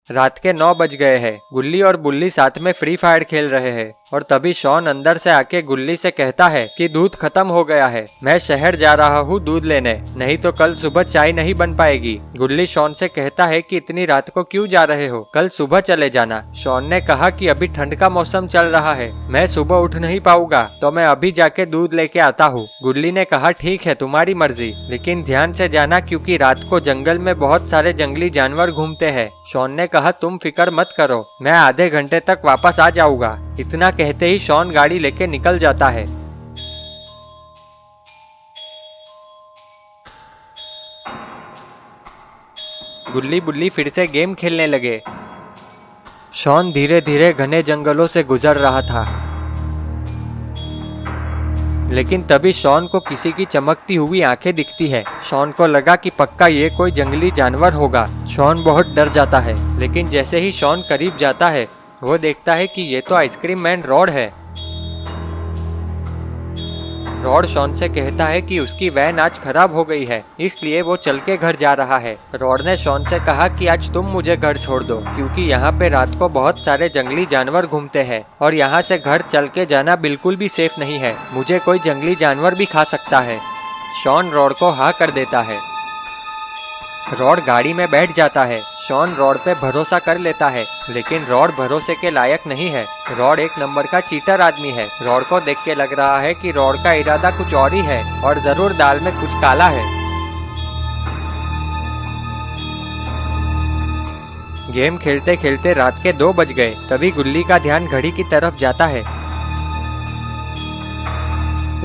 रात के 9 बज गए हैं। गुल्ली और बुल्ली साथ में फ्री फायर खेल रहे हैं और तभी शॉन अंदर से आके गुल्ली से कहता है कि दूध खत्म हो गया है, मैं शहर जा रहा हूँ दूध लेने, नहीं तो कल सुबह चाय नहीं बन पाएगी। गुल्ली शॉन से कहता है कि इतनी रात को क्यों जा रहे हो, कल सुबह चले जाना। शॉन ने कहा कि अभी ठंड का मौसम चल रहा है, मैं सुबह उठ नहीं पाऊंगा, तो मैं अभी जाके दूध लेके आता हूँ। गुल्ली ने कहा ठीक है तुम्हारी मर्जी, लेकिन ध्यान से जाना क्योंकि रात को जंगल में बहुत सारे जंगली जानवर घूमते हैं। शॉन ने कहा तुम फिक्र मत करो, मैं आधे घंटे तक वापस आ जाऊंगा। इतना कहते ही शॉन गाड़ी लेके निकल जाता है। गुल्ली बुल्ली फिर से गेम खेलने लगे। शॉन धीरे धीरे घने जंगलों से गुजर रहा था, लेकिन तभी शॉन को किसी की चमकती हुई आंखें दिखती है। शॉन को लगा कि पक्का ये कोई जंगली जानवर होगा। शॉन बहुत डर जाता है, लेकिन जैसे ही शॉन करीब जाता है वो देखता है कि ये तो आइसक्रीम मैन रॉड है। रॉड शॉन से कहता है कि उसकी वैन आज खराब हो गई है, इसलिए वो चल के घर जा रहा है। रॉड ने शॉन से कहा कि आज तुम मुझे घर छोड़ दो, क्योंकि यहाँ पे रात को बहुत सारे जंगली जानवर घूमते हैं और यहाँ से घर चल के जाना बिल्कुल भी सेफ नहीं है, मुझे कोई जंगली जानवर भी खा सकता है। शॉन रॉड को हाँ कर देता है। रॉड गाड़ी में बैठ जाता है। शॉन रॉड पे भरोसा कर लेता है, लेकिन रॉड भरोसे के लायक नहीं है। रॉड एक नंबर का चीटर आदमी है। रॉड को देख के लग रहा है कि रॉड का इरादा कुछ और ही है और जरूर दाल में कुछ काला है। गेम खेलते खेलते रात के 2 बज गए। तभी गुल्ली का ध्यान घड़ी की तरफ जाता है।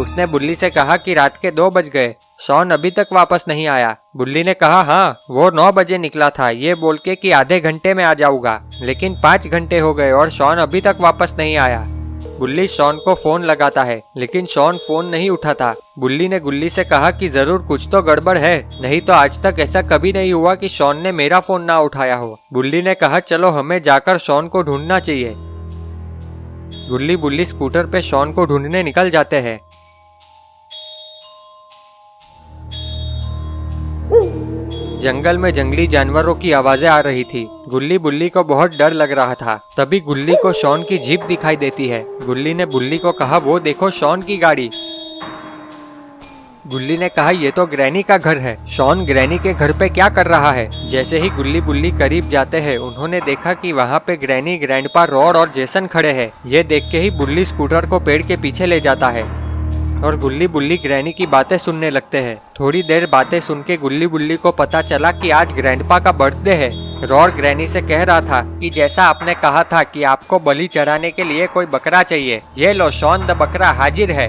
उसने बुल्ली से कहा कि रात के 2 बज गए, शॉन अभी तक वापस नहीं आया। बुल्ली ने कहा हाँ वो 9 बजे निकला था, ये बोल के कि आधे घंटे में आ जाऊंगा, लेकिन 5 घंटे हो गए और शॉन अभी तक वापस नहीं आया। बुल्ली शॉन को फोन लगाता है, लेकिन शॉन फोन नहीं उठाता। बुल्ली ने गुल्ली से कहा कि जरूर कुछ तो गड़बड़ है, नहीं तो आज तक ऐसा कभी नहीं हुआ कि शॉन ने मेरा फोन ना उठाया हो। बुल्ली ने कहा चलो हमें जाकर शॉन को ढूंढना चाहिए। गुल्ली बुल्ली स्कूटर पे शॉन को ढूंढने निकल जाते हैं। जंगल में जंगली जानवरों की आवाजें आ रही थी। गुल्ली बुल्ली को बहुत डर लग रहा था। तभी गुल्ली को शॉन की जीप दिखाई देती है। गुल्ली ने बुल्ली को कहा वो देखो शॉन की गाड़ी। गुल्ली ने कहा ये तो ग्रैनी का घर है, शॉन ग्रैनी के घर पे क्या कर रहा है। जैसे ही गुल्ली बुल्ली करीब जाते हैं उन्होंने देखा कि वहाँ पे ग्रैनी, ग्रैंडपा, रॉड और जेसन खड़े हैं। ये देख के ही बुल्ली स्कूटर को पेड़ के पीछे ले जाता है और गुल्ली बुल्ली ग्रैनी की बातें सुनने लगते हैं। थोड़ी देर बातें सुन के गुल्ली बुल्ली को पता चला कि आज ग्रैंडपा का बर्थडे है। रॉड ग्रैनी से कह रहा था कि जैसा आपने कहा था कि आपको बलि चढ़ाने के लिए कोई बकरा चाहिए, ये लो शॉन द बकरा हाजिर है।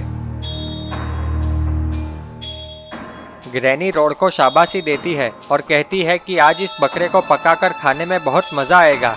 ग्रैनी रॉड को शाबाशी देती है और कहती है कि आज इस बकरे को पकाकर खाने में बहुत मजा आएगा।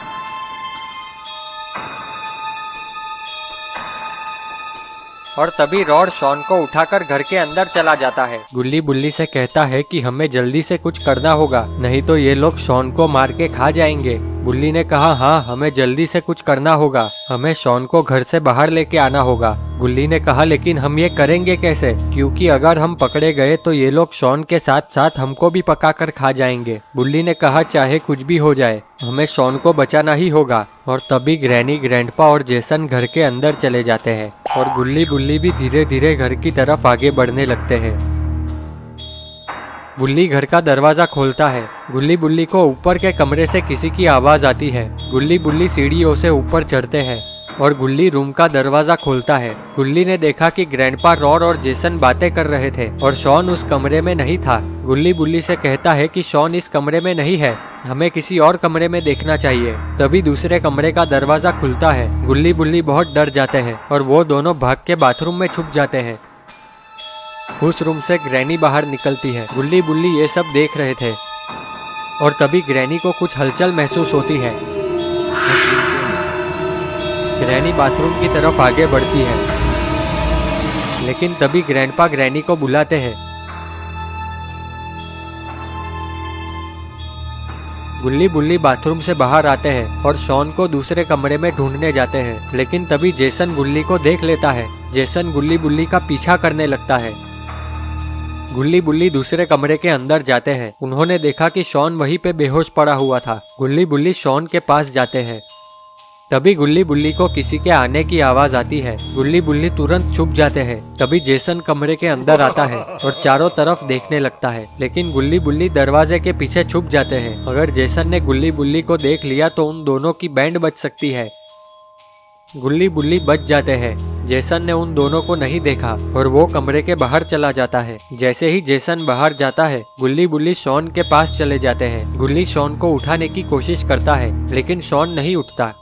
और तभी रॉड शॉन को उठाकर घर के अंदर चला जाता है। गुल्ली बुल्ली से कहता है कि हमें जल्दी से कुछ करना होगा, नहीं तो ये लोग शॉन को मार के खा जाएंगे। बुल्ली ने कहा हाँ हमें जल्दी से कुछ करना होगा, हमें शॉन को घर से बाहर लेके आना होगा। गुल्ली ने कहा लेकिन हम ये करेंगे कैसे, क्योंकि अगर हम पकड़े गए तो ये लोग शॉन के साथ साथ हमको भी पकाकर खा जाएंगे। बुल्ली ने कहा चाहे कुछ भी हो जाए हमें शॉन को बचाना ही होगा। और तभी ग्रैनी, ग्रैंडपा और जेसन घर के अंदर चले जाते हैं और गुल्ली बुल्ली भी धीरे धीरे घर की तरफ आगे बढ़ने लगते हैं। गुल्ली घर का दरवाजा खोलता है। गुल्ली बुल्ली को ऊपर के कमरे से किसी की आवाज आती है। गुल्ली बुल्ली सीढ़ियों से ऊपर चढ़ते हैं और गुल्ली रूम का दरवाजा खोलता है। गुल्ली ने देखा कि ग्रैंडपा, रॉड और जेसन बातें कर रहे थे और शॉन उस कमरे में नहीं था। गुल्ली बुल्ली से कहता है कि शॉन इस कमरे में नहीं है, हमें किसी और कमरे में देखना चाहिए। तभी दूसरे कमरे का दरवाजा खुलता है। गुल्ली बुल्ली बहुत डर जाते हैं और वो दोनों भाग के बाथरूम में छुप जाते हैं। उस रूम से ग्रैनी बाहर निकलती है। गुल्ली बुल्ली ये सब देख रहे थे और तभी ग्रैनी को कुछ हलचल महसूस होती है। ग्रैनी बाथरूम की तरफ आगे बढ़ती है, लेकिन तभी ग्रैंडपा ग्रैनी को बुलाते हैं। गुल्ली बुल्ली बाथरूम से बाहर आते हैं और शॉन को दूसरे कमरे में ढूंढने जाते हैं, लेकिन तभी जेसन गुल्ली को देख लेता है। जेसन गुल्ली बुल्ली का पीछा करने लगता है। गुल्ली बुल्ली दूसरे कमरे के अंदर जाते हैं। उन्होंने देखा कि शॉन वहीं पे बेहोश पड़ा हुआ था। गुल्ली बुल्ली शॉन के पास जाते हैं। तभी गुल्ली बुल्ली को किसी के आने की आवाज आती है। गुल्ली बुल्ली तुरंत छुप जाते हैं। तभी जेसन कमरे के अंदर आता है और चारों तरफ देखने लगता है, लेकिन गुल्ली बुल्ली दरवाजे के पीछे छुप जाते हैं। अगर जेसन ने गुल्ली बुल्ली को देख लिया तो उन दोनों की बैंड बच सकती है। गुल्ली बुल्ली बच जाते हैं। जेसन ने उन दोनों को नहीं देखा और वो कमरे के बाहर चला जाता है। जैसे ही जेसन बाहर जाता है, गुल्ली बुल्ली शॉन के पास चले जाते हैं। गुल्ली शॉन को उठाने की कोशिश करता है, लेकिन शॉन नहीं उठता।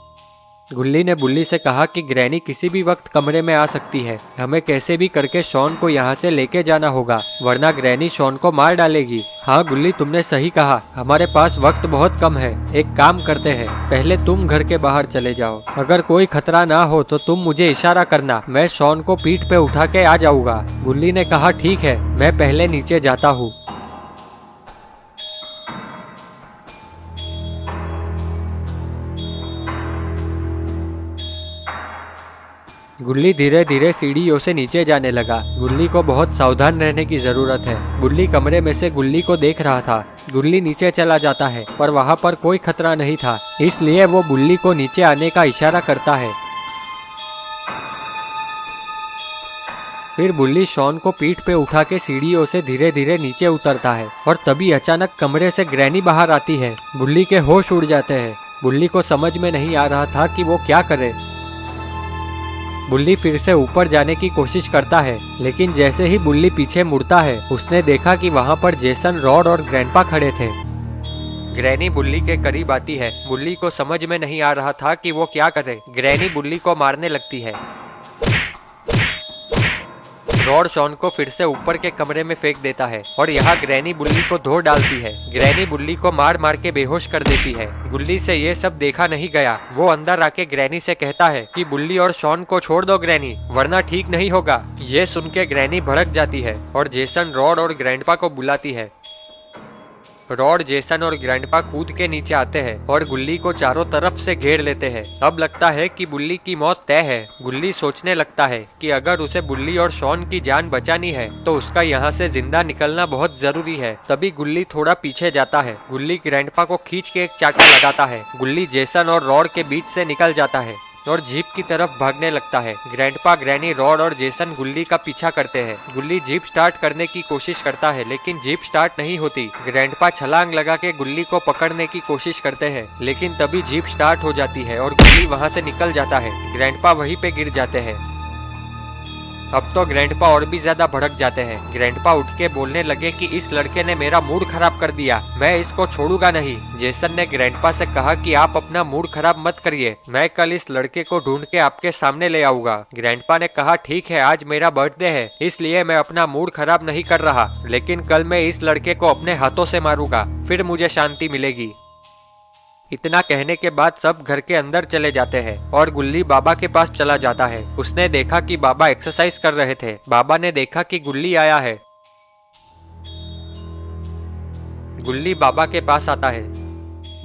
गुल्ली ने बुल्ली से कहा कि ग्रैनी किसी भी वक्त कमरे में आ सकती है। हमें कैसे भी करके शॉन को यहाँ से लेके जाना होगा, वरना ग्रैनी शॉन को मार डालेगी। हाँ गुल्ली, तुमने सही कहा, हमारे पास वक्त बहुत कम है। एक काम करते हैं, पहले तुम घर के बाहर चले जाओ। अगर कोई खतरा ना हो तो तुम मुझे इशारा करना, मैं शॉन को पीठ पे उठा के आ जाऊंगा। गुल्ली ने कहा ठीक है, मैं पहले नीचे जाता हूँ। गुल्ली धीरे धीरे सीढ़ियों से नीचे जाने लगा। गुल्ली को बहुत सावधान रहने की जरूरत है। गुल्ली कमरे में से गुल्ली को देख रहा था। गुल्ली नीचे चला जाता है, पर वहाँ पर कोई खतरा नहीं था, इसलिए वो गुल्ली को नीचे आने का इशारा करता है। फिर बुल्ली शॉन को पीठ पे उठा के सीढ़ियों से धीरे धीरे नीचे उतरता है और तभी अचानक कमरे से ग्रैनी बाहर आती है। बुल्ली के होश उड़ जाते हैं। बुल्ली को समझ में नहीं आ रहा था कि वो क्या करे। बुल्ली फिर से ऊपर जाने की कोशिश करता है, लेकिन जैसे ही बुल्ली पीछे मुड़ता है, उसने देखा कि वहाँ पर जेसन, रॉड और ग्रैंडपा खड़े थे। ग्रैनी बुल्ली के करीब आती है। बुल्ली को समझ में नहीं आ रहा था कि वो क्या करे। ग्रैनी बुल्ली को मारने लगती है। रॉड शॉन को फिर से ऊपर के कमरे में फेंक देता है और यहाँ ग्रैनी बुल्ली को धो डालती है। ग्रैनी बुल्ली को मार मार के बेहोश कर देती है। गुल्ली से ये सब देखा नहीं गया। वो अंदर आके ग्रैनी से कहता है कि बुल्ली और शॉन को छोड़ दो ग्रैनी, वरना ठीक नहीं होगा। ये सुन के ग्रैनी भड़क जाती है और जेसन, रॉड और ग्रैंडपा को बुलाती है। रॉड, जेसन और ग्रैंडपा कूद के नीचे आते हैं और गुल्ली को चारों तरफ से घेर लेते हैं। अब लगता है कि बुल्ली की मौत तय है। गुल्ली सोचने लगता है कि अगर उसे बुल्ली और शॉन की जान बचानी है तो उसका यहाँ से जिंदा निकलना बहुत जरूरी है। तभी गुल्ली थोड़ा पीछे जाता है। गुल्ली ग्रैंडपा को खींच के एक चाटा लगाता है। गुल्ली जेसन और रॉड के बीच से निकल जाता है और जीप की तरफ भागने लगता है। ग्रैंडपा, ग्रैनी, रॉड और जेसन गुल्ली का पीछा करते हैं। गुल्ली जीप स्टार्ट करने की कोशिश करता है, लेकिन जीप स्टार्ट नहीं होती। ग्रैंडपा छलांग लगा के गुल्ली को पकड़ने की कोशिश करते हैं, लेकिन तभी जीप स्टार्ट हो जाती है और गुल्ली वहां से निकल जाता है। ग्रैंडपा वहीं पे गिर जाते हैं। अब तो ग्रैंडपा और भी ज्यादा भड़क जाते हैं। ग्रैंडपा उठ के बोलने लगे कि इस लड़के ने मेरा मूड खराब कर दिया, मैं इसको छोड़ूंगा नहीं। जेसन ने ग्रैंडपा से कहा कि आप अपना मूड खराब मत करिए, मैं कल इस लड़के को ढूंढ के आपके सामने ले आऊंगा। ग्रैंडपा ने कहा ठीक है, आज मेरा बर्थडे है, इसलिए मैं अपना मूड खराब नहीं कर रहा, लेकिन कल मैं इस लड़के को अपने हाथों से मारूंगा, फिर मुझे शांति मिलेगी। इतना कहने के बाद सब घर के अंदर चले जाते हैं और गुल्ली बाबा के पास चला जाता है। उसने देखा कि बाबा एक्सरसाइज कर रहे थे। बाबा ने देखा कि गुल्ली आया है। गुल्ली बाबा के पास आता है।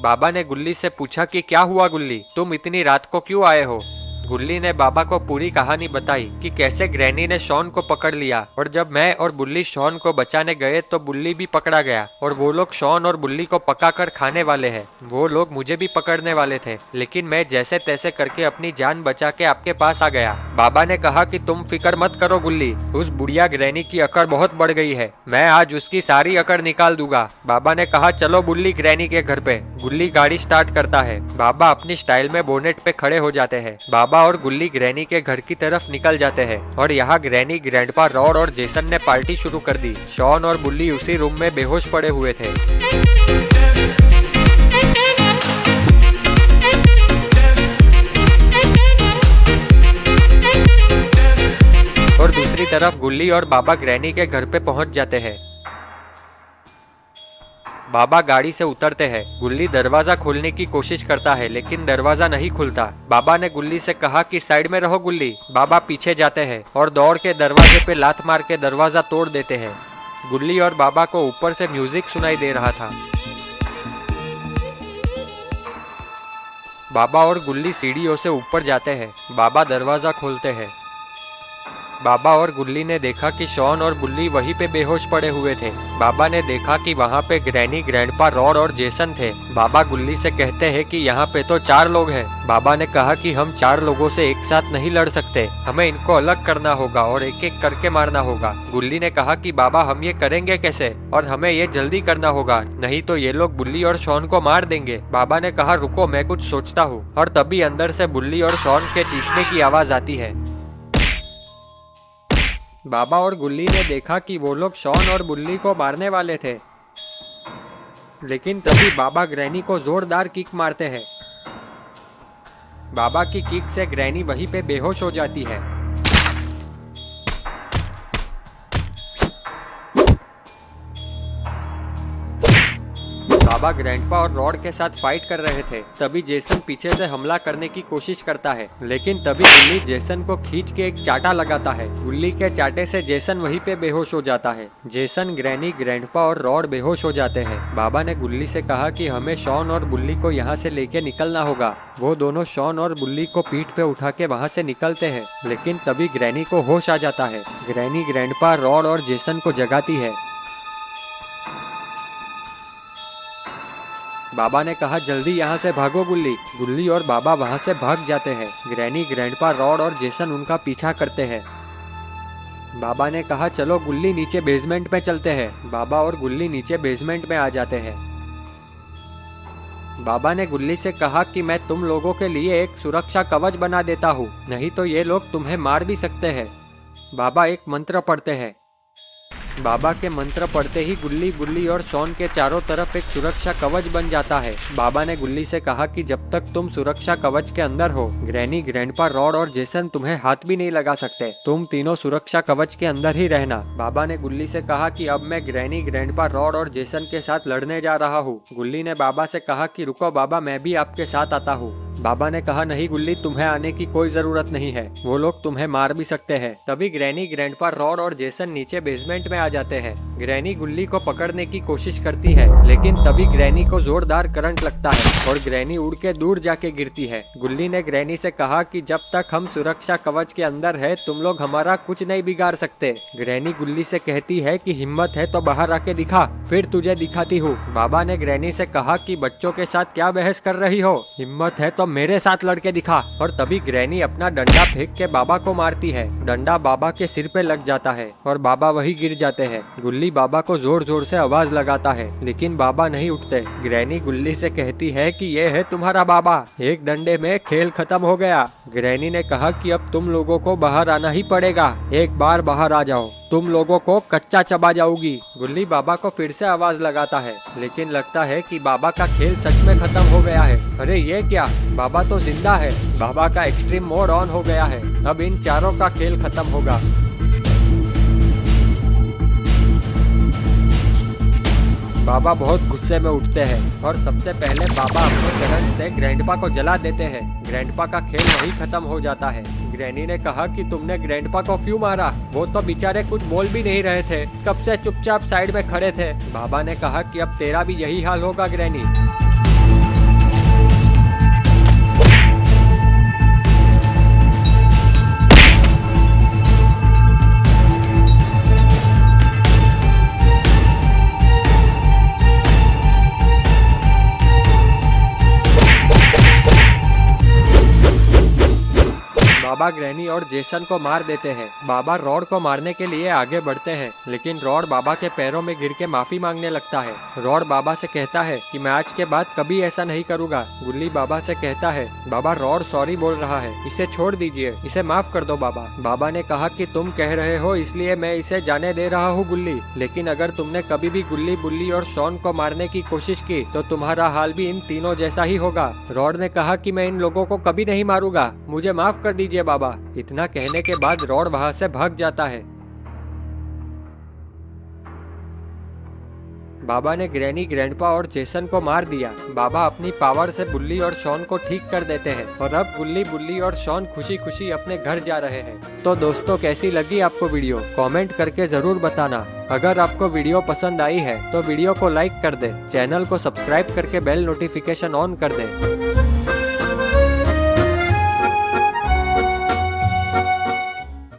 बाबा ने गुल्ली से पूछा कि क्या हुआ गुल्ली, तुम इतनी रात को क्यों आए हो। गुल्ली ने बाबा को पूरी कहानी बताई कि कैसे ग्रैनी ने शॉन को पकड़ लिया और जब मैं और बुल्ली शॉन को बचाने गए तो बुल्ली भी पकड़ा गया और वो लोग शॉन और बुल्ली को पकाकर खाने वाले हैं। वो लोग मुझे भी पकड़ने वाले थे, लेकिन मैं जैसे तैसे करके अपनी जान बचा के आपके पास आ गया। बाबा ने कहा कि तुम फिक्र मत करो गुल्ली, उस बुढ़िया ग्रैनी की अकड़ बहुत बढ़ गई है, मैं आज उसकी सारी अकड़ निकाल दूंगा। बाबा ने कहा चलो बुल्ली ग्रैनी के घर पे। गुल्ली गाड़ी स्टार्ट करता है। बाबा अपनी स्टाइल में बोनेट पे खड़े हो जाते हैं। बाबा और गुल्ली ग्रैनी के घर की तरफ निकल जाते हैं और यहाँ ग्रैनी, ग्रैंडपा, रॉड और जेसन ने पार्टी शुरू कर दी। शॉन और बुल्ली उसी रूम में बेहोश पड़े हुए थे। और दूसरी तरफ गुल्ली और बाबा ग्रैनी के घर पे पहुंच जाते हैं। बाबा गाड़ी से उतरते हैं। गुल्ली दरवाजा खोलने की कोशिश करता है, लेकिन दरवाजा नहीं खुलता। बाबा ने गुल्ली से कहा कि साइड में रहो गुल्ली। बाबा पीछे जाते हैं और दौड़ के दरवाजे पे लात मार के दरवाजा तोड़ देते हैं। गुल्ली और बाबा को ऊपर से म्यूजिक सुनाई दे रहा था। बाबा और गुल्ली सीढ़ियों से ऊपर जाते हैं। बाबा दरवाजा खोलते हैं। बाबा और गुल्ली ने देखा कि शॉन और बुल्ली वहीं पे बेहोश पड़े हुए थे। बाबा ने देखा कि वहाँ पे ग्रैनी, ग्रैंडपा, रॉड और जेसन थे। बाबा गुल्ली से कहते हैं कि यहाँ पे तो 4 लोग हैं। बाबा ने कहा कि हम 4 लोगों से एक साथ नहीं लड़ सकते, हमें इनको अलग करना होगा और एक एक करके मारना होगा। गुल्ली ने कहा कि बाबा हम ये करेंगे कैसे, और हमें ये जल्दी करना होगा, नहीं तो ये लोग बुल्ली और शॉन को मार देंगे। बाबा ने कहा रुको मैं कुछ सोचता हूँ, और तभी अंदर से बुल्ली और शॉन के चीखने की आवाज आती है। बाबा और गुल्ली ने देखा कि वो लोग शॉन और बुल्ली को मारने वाले थे, लेकिन तभी बाबा ग्रैनी को जोरदार किक मारते हैं। बाबा की किक से ग्रैनी वहीं पे बेहोश हो जाती है। बाबा ग्रैंडपा और रॉड के साथ फाइट कर रहे थे। तभी जेसन पीछे से हमला करने की कोशिश करता है, लेकिन तभी गुल्ली जेसन को खींच के एक चाटा लगाता है। गुल्ली के चाटे से जेसन वहीं पे बेहोश हो जाता है। जेसन, ग्रैनी, ग्रैंडपा और रॉड बेहोश हो जाते हैं। बाबा ने गुल्ली से कहा कि हमें शॉन और बुल्ली को यहाँ से लेके निकलना होगा। वो दोनों शॉन और बुल्ली को पीठ पे उठा के वहाँ से निकलते हैं, लेकिन तभी ग्रैनी को होश आ जाता है। ग्रैनी, ग्रैंडपा, रॉड और जेसन को जगाती है। बाबा ने कहा जल्दी यहाँ से भागो गुल्ली। गुल्ली और बाबा वहाँ से भाग जाते हैं। ग्रैनी, ग्रैंडपा, रॉड और जेसन उनका पीछा करते हैं। बाबा ने कहा चलो गुल्ली नीचे बेसमेंट में चलते हैं। बाबा और गुल्ली नीचे बेसमेंट में आ जाते हैं। बाबा ने गुल्ली से कहा कि मैं तुम लोगों के लिए एक सुरक्षा कवच बना देता हूँ, नहीं तो ये लोग तुम्हें मार भी सकते हैं। बाबा एक मंत्र पढ़ते हैं। बाबा के मंत्र पढ़ते ही गुल्ली, बुल्ली और शॉन के चारों तरफ एक सुरक्षा कवच बन जाता है। बाबा ने गुल्ली से कहा कि जब तक तुम सुरक्षा कवच के अंदर हो, ग्रैनी, ग्रैंडपा, रॉड और जेसन तुम्हें हाथ भी नहीं लगा सकते। तुम तीनों सुरक्षा कवच के अंदर ही रहना। बाबा ने गुल्ली से कहा कि अब मैं ग्रैनी, ग्रैंडपा, रॉड और जेसन के साथ लड़ने जा रहा हूँ। गुल्ली ने बाबा से कहा कि रुको बाबा, मैं भी आपके साथ आता हूँ। बाबा ने कहा नहीं गुल्ली, तुम्हें आने की कोई जरूरत नहीं है, वो लोग तुम्हें मार भी सकते हैं। तभी ग्रैनी, ग्रैंडपा, रॉड और जेसन नीचे बेसमेंट में आ जाते हैं। ग्रैनी गुल्ली को पकड़ने की कोशिश करती है, लेकिन तभी ग्रैनी को जोरदार करंट लगता है और ग्रैनी उड़ के दूर जाके गिरती है। गुल्ली ने ग्रैनी से कहा कि जब तक हम सुरक्षा कवच के अंदर है, तुम लोग हमारा कुछ नहीं बिगाड़ सकते। ग्रैनी गुल्ली से कहती है कि हिम्मत है तो बाहर आके दिखा, फिर तुझे दिखाती हूँ। बाबा ने ग्रैनी से कहा कि बच्चों के साथ क्या बहस कर रही हो, हिम्मत है तो मेरे साथ लड़के दिखा। और तभी ग्रैनी अपना डंडा फेंक के बाबा को मारती है। डंडा बाबा के सिर पे लग जाता है और बाबा वही गिर जाते हैं। गुल्ली बाबा को जोर जोर से आवाज लगाता है, लेकिन बाबा नहीं उठते। ग्रैनी गुल्ली से कहती है कि ये है तुम्हारा बाबा, एक डंडे में खेल खत्म हो गया। ग्रैनी ने कहा कि अब तुम लोगों को बाहर आना ही पड़ेगा, एक बार बाहर आ जाओ, तुम लोगों को कच्चा चबा जाऊंगी। गुल्ली बाबा को फिर से आवाज लगाता है, लेकिन लगता है कि बाबा का खेल सच में खत्म हो गया है। अरे ये क्या, बाबा तो जिंदा है। बाबा का एक्सट्रीम मोड ऑन हो गया है, अब इन चारों का खेल खत्म होगा। बाबा बहुत गुस्से में उठते हैं और सबसे पहले बाबा अपने करंट से ग्रैंडपा को जला देते हैं। ग्रैंडपा का खेल वही खत्म हो जाता है। ग्रैनी ने कहा कि तुमने ग्रैंडपा को क्यों मारा, वो तो बेचारे कुछ बोल भी नहीं रहे थे, कब से चुपचाप साइड में खड़े थे। बाबा ने कहा कि अब तेरा भी यही हाल होगा ग्रैनी। बाबा ग्रैनी और जेसन को मार देते हैं। बाबा रॉड को मारने के लिए आगे बढ़ते हैं, लेकिन रॉड बाबा के पैरों में गिर के माफी मांगने लगता है। रॉड बाबा से कहता है कि मैं आज के बाद कभी ऐसा नहीं करूँगा। गुल्ली बाबा से कहता है बाबा रॉड सॉरी बोल रहा है, इसे छोड़ दीजिए, इसे माफ कर दो बाबा। बाबा ने कहा कि तुम कह रहे हो इसलिए मैं इसे जाने दे रहा हूँ गुल्ली, लेकिन अगर तुमने कभी भी गुल्ली, बुल्ली और शॉन को मारने की कोशिश की तो तुम्हारा हाल भी इन तीनों जैसा ही होगा। रॉड ने कहा कि मैं इन लोगों को कभी नहीं मारूंगा, मुझे माफ कर दीजिए बाबा। इतना कहने के बाद रॉड वहां से भाग जाता है। बाबा ने ग्रैनी, ग्रैंडपा और जेसन को मार दिया। बाबा अपनी पावर से बुल्ली और शॉन को ठीक कर देते हैं और अब गुल्ली, बुल्ली और शॉन खुशी खुशी अपने घर जा रहे हैं। तो दोस्तों कैसी लगी आपको वीडियो, कमेंट करके जरूर बताना। अगर आपको वीडियो पसंद आई है तो वीडियो को लाइक कर दे, चैनल को सब्सक्राइब करके बेल नोटिफिकेशन ऑन कर दे।